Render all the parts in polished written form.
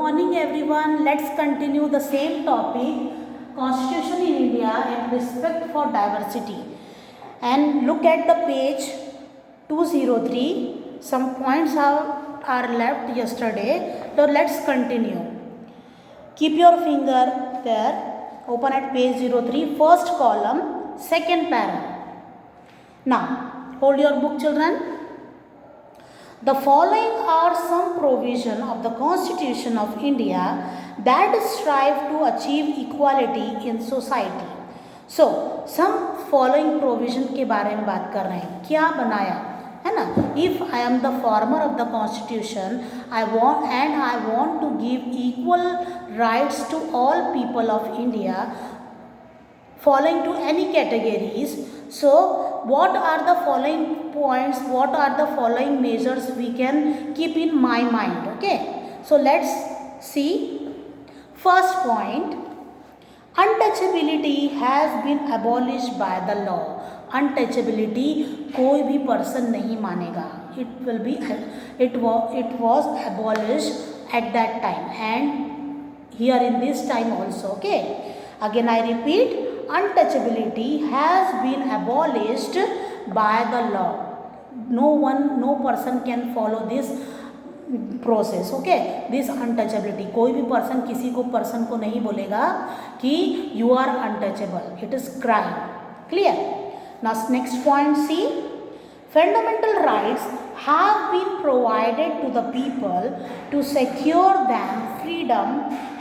morning everyone. Let's continue the same topic, Constitution in India and respect for diversity. And look at the page 203. Some points are left yesterday. So let's continue. Keep your finger there. Open at page 03, first column, second para. Now, hold your book children. The following are some provision of the Constitution of India that strive to achieve equality in society. So, some following provision के बारे में बात कर रहे हैं. क्या बनाया है ना? If I am the former of the Constitution, I want to give equal rights to all people of India, following to any categories. So, what are the following points? What are the following measures we can keep in my mind? Okay. So, let's see. First point, untouchability has been abolished by the law. Untouchability कोई भी person नहीं मानेगा. It was abolished at that time and here in this time also. Okay. Again I repeat, untouchability has been abolished by the law. No person can follow this process. Okay, this untouchability, कोई भी person किसी को person को नहीं बोलेगा कि you are untouchable. It is crime. Clear? Now next point, see, fundamental rights have been provided to the people to secure them freedom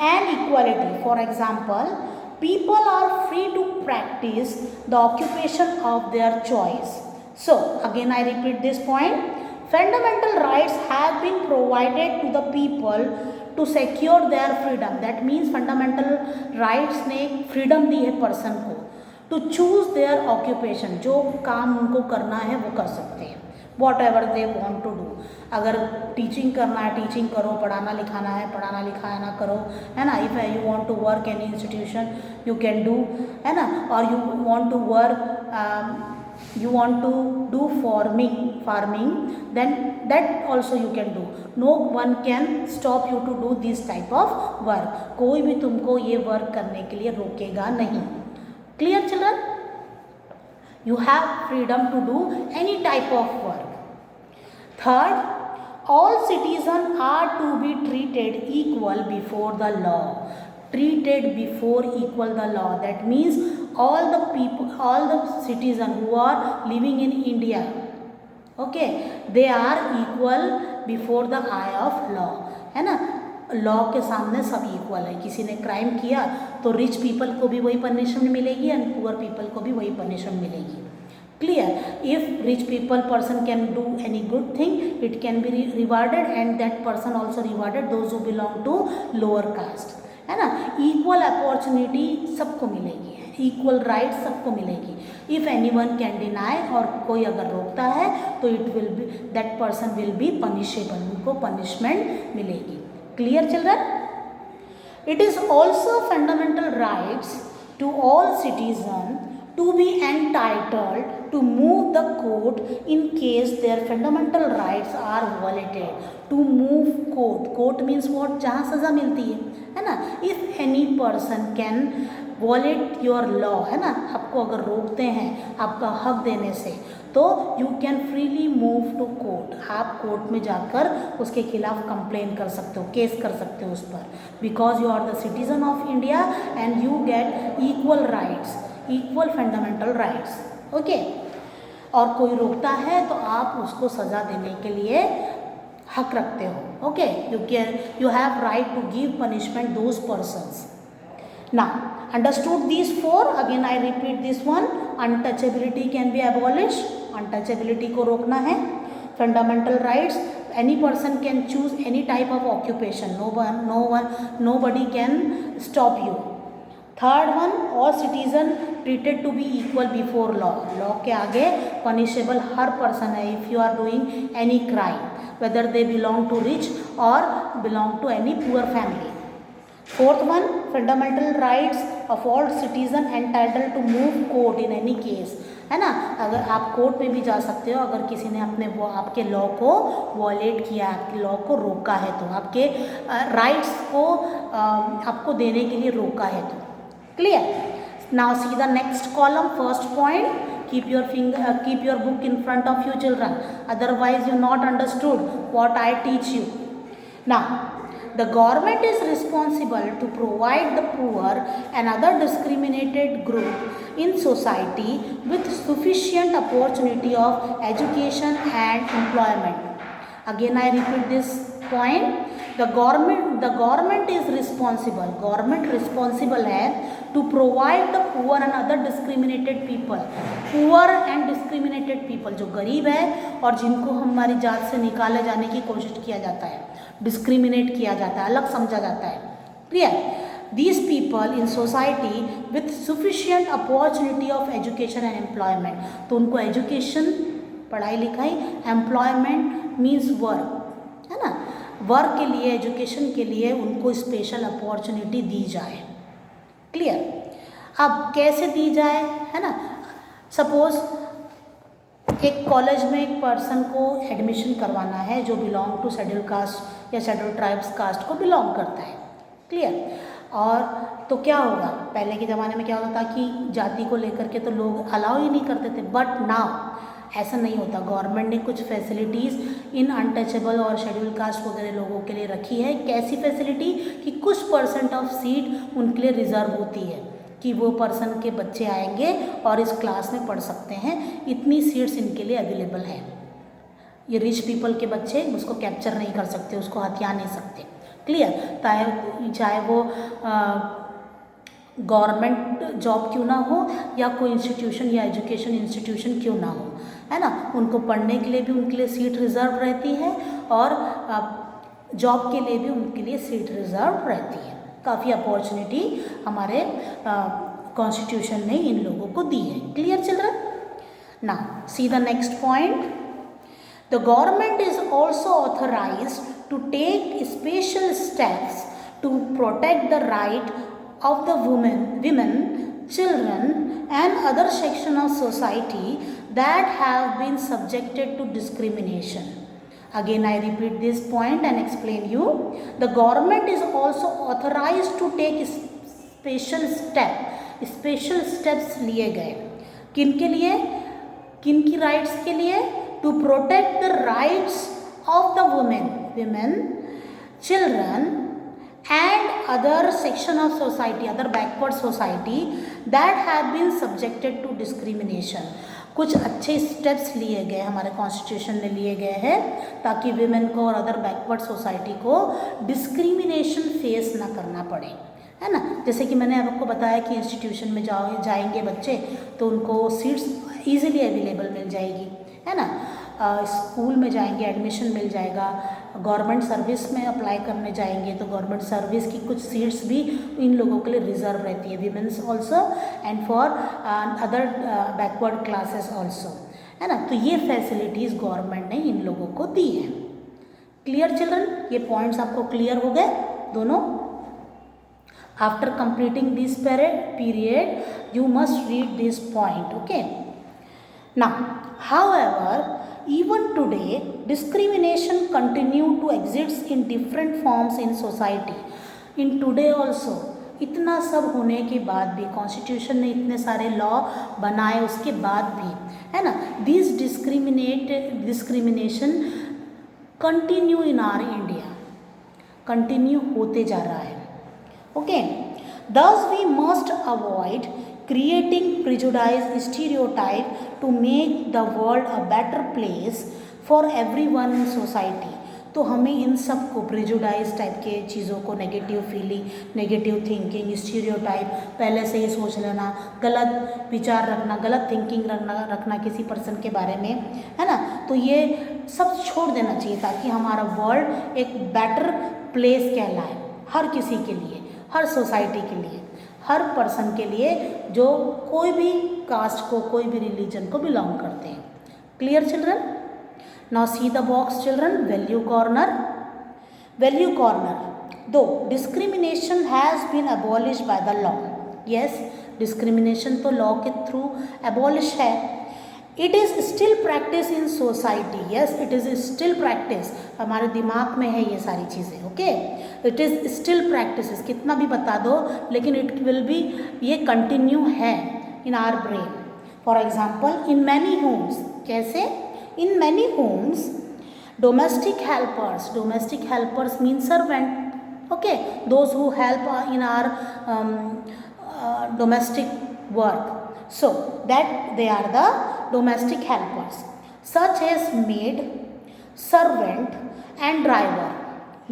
and equality. For example, people are free to practice the occupation of their choice. So, again I repeat this point. Fundamental rights have been provided to the people to secure their freedom. That means fundamental rights ने freedom दी है person को to choose their occupation. जो काम उनको करना है वो कर सकते हैं. Whatever they want to do. अगर टीचिंग करना है टीचिंग करो, पढ़ाना लिखाना है पढ़ाना लिखाना करो, है ना. If you want to work any institution you can do, है ना. Or you want to work you want to do farming, then that also you can do. No one can stop you to do this type of work. कोई भी तुमको ये work करने के लिए रोकेगा नहीं. Clear children? You have freedom to do any type of work. Third, all citizens are to be treated equal before the law. Treated before equal the law. That means all the people, all the citizens who are living in India, okay, they are equal before the eye of law. है ना. Law के सामने सब equal है. किसी ने crime किया तो रिच पीपल को भी वही पनिशमेंट मिलेगी एंड पुअर पीपल को भी वही पनिशमेंट मिलेगी. Clear? If rich people person can do any good thing, it can be rewarded and that person also rewarded those who belong to lower caste. है ना. इक्वल अपॉर्चुनिटी सबको मिलेगी, equal right सबको मिलेगी. इफ एनीवन कैन डिनाई, और कोई अगर रोकता है तो it will B that person will be punishable, उनको पनिशमेंट मिलेगी. Clear children? It is also fundamental rights to all citizens to be entitled to move the court in case their fundamental rights are violated. To move court means what? जहाँ सज़ा मिलती है ना. If any person can violate your law, है ना, आपको अगर रोकते हैं आपका हक देने से, तो you can freely move to court. आप कोर्ट में जाकर उसके खिलाफ कंप्लेन कर सकते हो, केस कर सकते हो उस पर, because you are the citizen of India and you get equal rights, equal fundamental rights. Okay. और कोई रोकता है तो आप उसको सज़ा देने के लिए हक रखते हो. Okay. You have right to give punishment those persons. Now, understood these four? Again I repeat this one. Untouchability can be abolished. Untouchability को रोकना है. Fundamental rights, any person can choose any type of occupation. Nobody can stop you. Third one, all citizen treated to be equal before law. Law के आगे punishable हर person है if you are doing any crime, whether they belong to rich or belong to any poor family. Fourth one, fundamental rights of all citizens entitled to move court in any case. है ना। अगर आप court में भी जा सकते हो, अगर किसी ने अपने वो आपके लॉ को वॉलेट किया, आपके लॉ को रोका है, तो आपके राइट्स को आपको देने के लिए रोका है तो। Clear. Now see the next column, first point, keep your book in front of you children, otherwise you not understood what I teach you. Now the government is responsible to provide the poor and other discriminated group in society with sufficient opportunity of education and employment. Again I repeat this point, the government is responsible, government responsible है to provide the poor and other discriminated people, poor and discriminated people, जो गरीब है और जिनको हमारी जात से निकाले जाने की कोशिश किया जाता है, डिस्क्रिमिनेट किया जाता है, अलग समझा जाता है। Clear. These people in society with sufficient opportunity of education and employment, तो उनको एजुकेशन, पढ़ाई लिखाई, एम्प्लॉयमेंट मीन्स वर्क, है ना, वर्क के लिए, एजुकेशन के लिए उनको स्पेशल अपॉर्चुनिटी दी जाए। क्लियर। अब कैसे दी जाए, है ना, सपोज एक कॉलेज में एक पर्सन को एडमिशन करवाना है जो बिलोंग टू शेड्यूल कास्ट या शेड्यूल ट्राइब्स कास्ट को बिलोंग करता है। क्लियर। और तो क्या होगा, पहले के ज़माने में क्या होता था कि जाति को लेकर के तो लोग अलाउ ही नहीं करते थे, बट नाउ ऐसा नहीं होता। गवर्नमेंट ने कुछ फैसिलिटीज़ इन अनटचेबल और शेड्यूल कास्ट वगैरह लोगों के लिए रखी है। कैसी फैसिलिटी कि कुछ परसेंट ऑफ सीट उनके लिए रिजर्व होती है कि वो पर्सन के बच्चे आएंगे और इस क्लास में पढ़ सकते हैं, इतनी सीट्स इनके लिए अवेलेबल है। ये रिच पीपल के बच्चे उसको कैप्चर नहीं कर सकते, उसको हथिया नहीं सकते। क्लियर। चाहे वो गवर्नमेंट जॉब क्यों ना हो या कोई इंस्टीट्यूशन या एजुकेशन इंस्टीट्यूशन क्यों ना हो, है ना, उनको पढ़ने के लिए भी उनके लिए सीट रिजर्व रहती है और जॉब के लिए भी उनके लिए सीट रिजर्व रहती है। काफ़ी अपॉर्चुनिटी हमारे कॉन्स्टिट्यूशन ने इन लोगों को दी है। Clear children. Now see the next point, the government is also authorised to take special steps to protect the right of the women, children and other section of society that have been subjected to discrimination. Again I repeat this point and explain you. The government is also authorized to take special steps लिए गए। किन के लिए, किन की rights के लिए? To protect the rights of the women, children and other section of society, other backward society that have been subjected to discrimination. कुछ अच्छे स्टेप्स लिए गए हमारे कॉन्स्टिट्यूशन में लिए गए हैं ताकि विमेन को और अदर बैकवर्ड सोसाइटी को डिस्क्रिमिनेशन फेस ना करना पड़े, है ना। जैसे कि मैंने आपको बताया कि इंस्टीट्यूशन में जाएंगे बच्चे तो उनको सीट्स ईजिली अवेलेबल मिल जाएगी, है ना। स्कूल में जाएंगे एडमिशन मिल जाएगा, गवर्नमेंट सर्विस में अप्लाई करने जाएंगे तो गवर्नमेंट सर्विस की कुछ सीट्स भी इन लोगों के लिए रिजर्व रहती है, women's also and for other backward classes also, है ना। तो ये फैसिलिटीज़ गवर्नमेंट ने इन लोगों को दी है। क्लियर चिल्ड्रन, ये पॉइंट्स आपको क्लियर हो गए दोनों। After completing this period you must read this point, okay. Now however, even today discrimination continue to exist in different forms in society. In today also, इतना सब होने के बाद भी, कॉन्स्टिट्यूशन ने इतने सारे लॉ बनाए उसके बाद भी, है ना, this discrimination continue in our India, continue होते जा रहा है। Okay, thus we must avoid creating prejudice, stereotype to make the world a better place for everyone in society. तो हमें इन सब को प्रिजुडाइज टाइप के चीज़ों को, negative feeling, negative thinking, stereotype, पहले से ही सोच लेना, गलत विचार रखना, गलत थिंकिंग रखना किसी पर्सन के बारे में, है ना, तो ये सब छोड़ देना चाहिए ताकि हमारा वर्ल्ड एक बेटर प्लेस कहलाए हर किसी के लिए, हर सोसाइटी के लिए, हर पर्सन के लिए जो कोई भी कास्ट को, कोई भी रिलीजन को बिलोंग करते हैं। Clear children. Now see the box children, value corner. Value corner, though discrimination has been abolish by the law. Yes, discrimination तो लॉ के थ्रू अबॉलिश है, it is still practice in society, yes it is still practice, हमारे दिमाग में है ये सारी चीज़ें, okay. It is still practice, कितना भी बता दो लेकिन इट विल बी, ये कंटिन्यू है in our brain. For example in many homes, कैसे? In many homes domestic helpers mean servant, okay, those who help in our domestic work, so that they are the domestic helpers such as maid, servant and driver।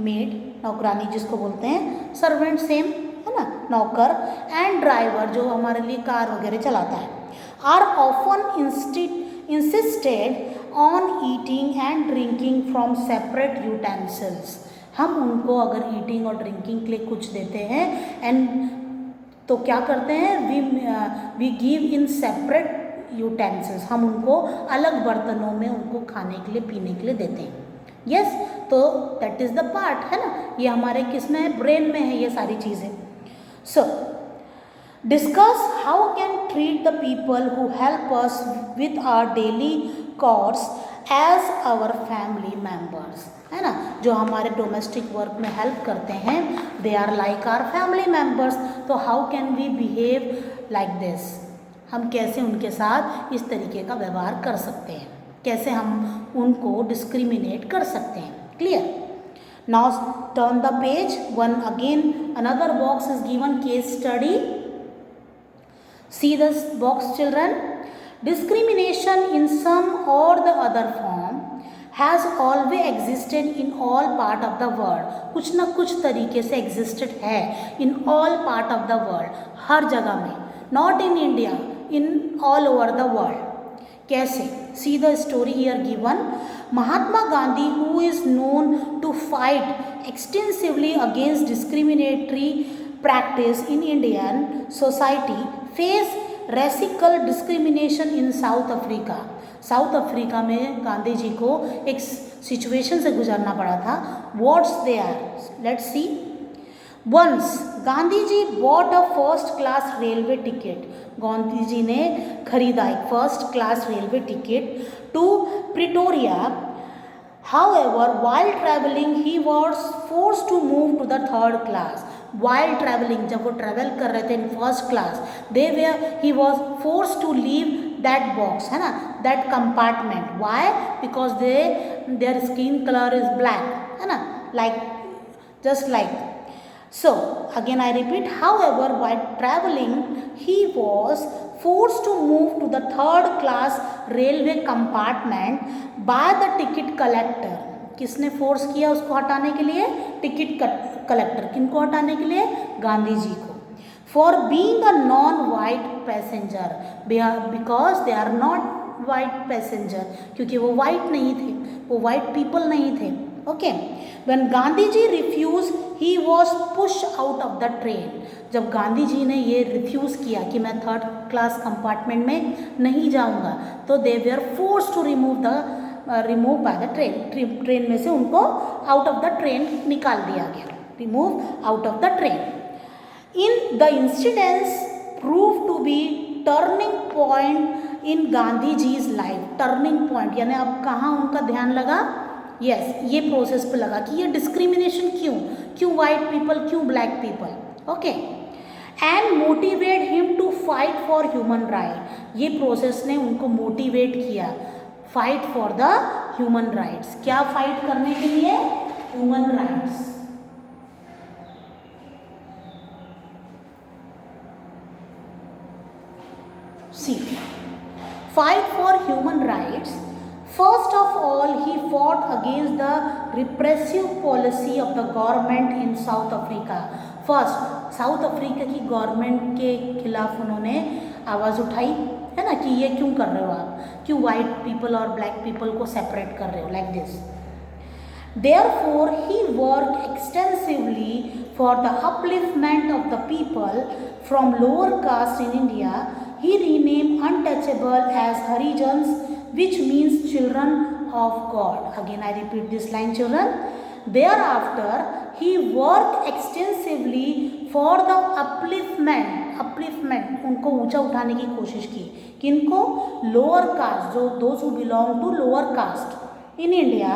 maid नौकरानी जिसको बोलते हैं, servant same है ना, नौकर, and driver जो हमारे लिए कार वगैरह चलाता है, are often insisted on eating and drinking from separate utensils। हम उनको अगर ईटिंग और ड्रिंकिंग के लिए कुछ देते हैं एंड तो क्या करते हैं, we give in separate utensils, हम उनको अलग बर्तनों में उनको खाने के लिए पीने के लिए देते हैं, यस तो दैट इज़ द पार्ट, है ना, ये हमारे किस में है, ब्रेन में है ये सारी चीज़ें। So discuss how can treat the people who help us with our daily course as our family members, है ना, जो हमारे डोमेस्टिक वर्क में हेल्प करते हैं, they are like our family members. तो how can we behave like this, हम कैसे उनके साथ इस तरीके का व्यवहार कर सकते हैं, कैसे हम उनको डिस्क्रिमिनेट कर सकते हैं, clear. Now turn the page one again, another box is given, case study, see this box children. Discrimination in some or the other form has always existed in all part of the world। कुछ ना कुछ तरीके से existed है in all part of the world, हर जगह में, not in India, in all over the world। कैसे? See the story here given। Mahatma Gandhi, who is known to fight extensively against discriminatory practice in Indian society, faced racial discrimination in South Africa. South Africa में गांधी जी को एक situation से गुजरना पड़ा था। What's they are, let's see. Once Gandhi ji bought a first class railway ticket, Gandhi ji ने खरीदा एक first class railway ticket to Pretoria. However, while traveling, he was forced to move to the third class। While traveling, जब वो travel कर रहे थे in first class, he was forced to leave that box, है ना, that compartment। Why? Because their skin color is black, है ना, like just like। So again I repeat, however, while traveling, he was forced to move to the third class railway compartment by the ticket collector। किसने force किया उसको हटाने के लिए? Ticket collector. किनको हटाने के लिए? गांधी जी को। For being a non white passenger, because they are not white passenger, क्योंकि वो वाइट नहीं थे, वो वाइट पीपल नहीं थे, okay. When Gandhi ji refuse, he was push out of the train. जब गांधी जी ने ये रिफ्यूज़ किया कि मैं थर्ड क्लास कंपार्टमेंट में नहीं जाऊंगा, तो they were force to remove by the train. Train में से उनको आउट ऑफ द ट्रेन निकाल दिया गया, remove out of the train. In the incidents prove to be turning point in Gandhi ji's life. Turning point यानी अब कहाँ उनका ध्यान लगा? यस, ये प्रोसेस पे लगा कि ये डिस्क्रिमिनेशन क्यों वाइट पीपल, क्यों black people, okay. And motivate him to fight for human right. ये प्रोसेस ने उनको मोटिवेट किया fight for the human rights. क्या फाइट करने के लिए? Human rights. See, fight for human rights. First of all, he fought against the repressive policy of the government in South Africa। First, south Africa की government के खिलाफ उन्होंने आवाज़ उठाई, है ना, कि ये क्यों कर रहे हो आप, क्यों वाइट पीपल और ब्लैक पीपल को सेपरेट कर रहे हो like this. Therefore, he worked extensively for the upliftment of the people from lower caste in India। He renamed untouchable as Harijans, which means children of God। Again I repeat this line, children। Thereafter he worked extensively for the upliftment, उनको ऊंचा उठाने की कोशिश की। किनको, lower caste, जो those who belong to lower caste in India,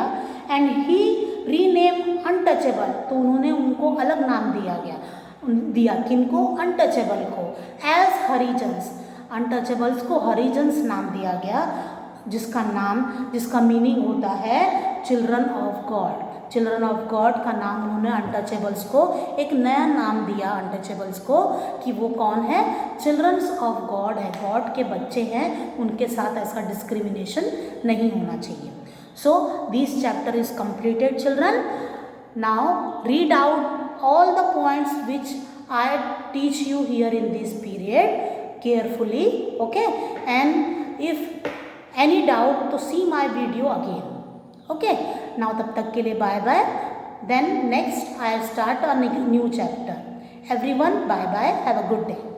and he rename untouchable, तो उन्होंने उनको अलग नाम दिया किनको, अनटचेबल को, एज हरिजन्स, अनटचेबल्स को हरिजन्स नाम दिया गया, जिसका मीनिंग होता है children of God. Children of God का नाम उन्होंने अनटचेबल्स को, एक नया नाम दिया अनटचेबल्स को कि वो कौन है, चिल्ड्रंस ऑफ गॉड है, गॉड के बच्चे हैं, उनके साथ ऐसा डिस्क्रिमिनेशन नहीं होना चाहिए। So this chapter is completed children. Now read out all the points which I teach you here in this period carefully, okay, and if any doubt to see my video again, okay. Now तब तक के लिए bye bye. Then next I start a new chapter. Everyone bye bye, have a good day.